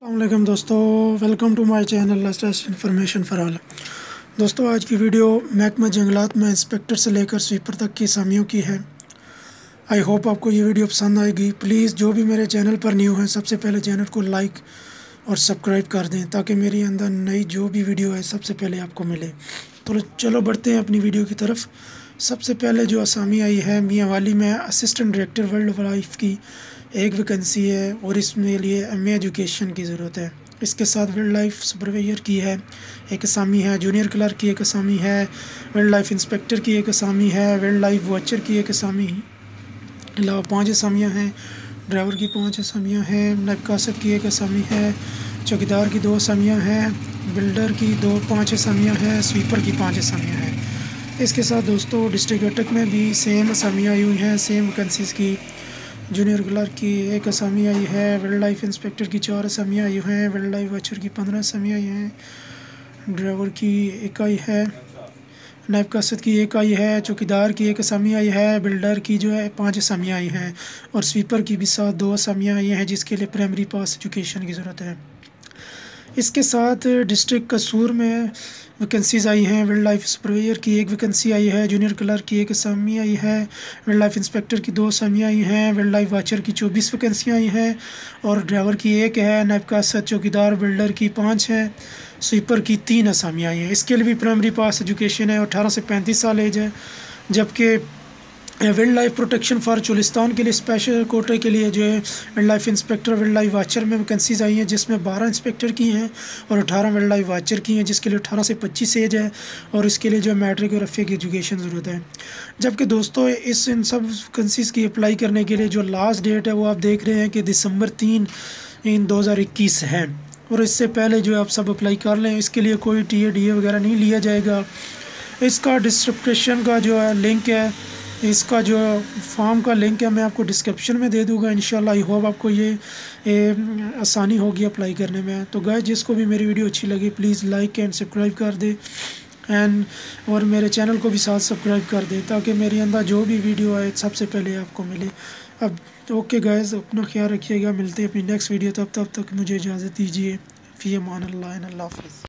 अस्सलामुअलैकुम दोस्तों, welcome to my channel latest information for all. दोस्तों, आज की वीडियो महकमा जंगलात में इंस्पेक्टर से लेकर स्वीपर तक की असामियों की है। आई होप आपको ये वीडियो पसंद आएगी। प्लीज़ जो भी मेरे चैनल पर न्यू हैं सबसे पहले चैनल को लाइक और सब्सक्राइब कर दें ताकि मेरी अंदर नई जो भी वीडियो है सबसे पहले आपको मिले। तो चलो बढ़ते हैं अपनी वीडियो की तरफ। सबसे पहले जो असामी आई है, मियांवाली में असिस्टेंट डायरेक्टर वाइल्ड लाइफ की एक वैकेंसी है और इसमें लिए एमए एजुकेशन की ज़रूरत है। इसके साथ वाइल्ड लाइफ सुपरवाइजर की है एक असामी है, जूनियर क्लर्क की एक असामी है, वाइल्ड लाइफ इंस्पेक्टर की एक असामी है, वाइल्ड लाइफ वॉचर की एक असामी अलावा 5 असामियाँ हैं, ड्राइवर की 5 असामियाँ हैं, नायब कासद की एक असामी है, चौकीदार की 2 असामियाँ हैं, बिल्डर की 5 असामियाँ हैं, स्वीपर की 5 असामियाँ हैं। इसके साथ दोस्तों डिस्ट्रिक्ट अटक में भी सेम असामियाँ आई हुई हैं, सेम वैकेंसीज़ की। जूनियर क्लर्क की एक असामी आई है, वाइल्ड लाइफ इंस्पेक्टर की 4 असामियाँ आई हैं, वाइल्ड लाइफ वॉचर की 15 असामियाँ आई हैं, ड्राइवर की एक आई है, नायब कासद की एक आई है, चौकीदार की एक असामी आई है, बिल्डर की जो है 5 असामियाँ आई हैं और स्वीपर की भी साथ 2 असामियाँ आई हैं जिसके लिए प्राइमरी पास एजुकेशन की ज़रूरत है। इसके साथ डिस्ट्रिक्ट कसूर में वैकेंसीज़ आई हैं। वाइल्ड लाइफ सुपरवाइजर की एक वैकेंसी आई है, जूनियर क्लर्क की एक असामी आई है, वाइल्ड लाइफ इंस्पेक्टर की 2 असामियाँ आई हैं, वाइल्ड लाइफ वॉचर की 24 वैकेंसियाँ आई हैं और ड्राइवर की एक है, नायब कासद, चौकीदार, बिल्डर की 5 है, स्वीपर की 3 असामियाँ आई हैं। इसके लिए भी प्राइमरी पास एजुकेशन है और 18 से 35 साल एज है। जबकि वाइल्ड लाइफ प्रोटेक्शन फॉर चुलिस्तान के लिए स्पेशल कोटे के लिए जो है wild life inspector, wild life watcher में वैकेंसीज़ आई हैं जिसमें 12 इंस्पेक्टर की हैं और 18 वाइल्ड लाइफ वॉचर की हैं जिसके लिए 18 से 25 एज है और इसके लिए जो मैट्रिक और एफए की एजुकेशन ज़रूरत है। जबकि दोस्तों इन सब वैकेंसीज़ की अप्लाई करने के लिए जो लास्ट डेट है वो आप देख रहे हैं कि दिसंबर 3 2021 है और इससे पहले जो आप सब अप्लाई कर लें। इसके लिए कोई टीए वगैरह नहीं लिया जाएगा। इसका डिस्क्रिप्शन का जो है लिंक है, इसका जो फॉर्म का लिंक है मैं आपको डिस्क्रिप्शन में दे दूंगा इंशाल्लाह। आई होप आपको ये आसानी होगी अप्लाई करने में। तो गाइस, जिसको भी मेरी वीडियो अच्छी लगी प्लीज़ लाइक एंड सब्सक्राइब कर दे और मेरे चैनल को भी साथ सब्सक्राइब कर दे ताकि मेरे अंदर जो भी वीडियो आए सबसे पहले आपको मिले। अब ओके गाइस, अपना ख्याल रखिएगा, मिलते हैं अपनी नेक्स्ट वीडियो। तब तक मुझे इजाज़त दीजिए। फ़ी अमान अल्लाह, अल्लाह हाफ़िज़।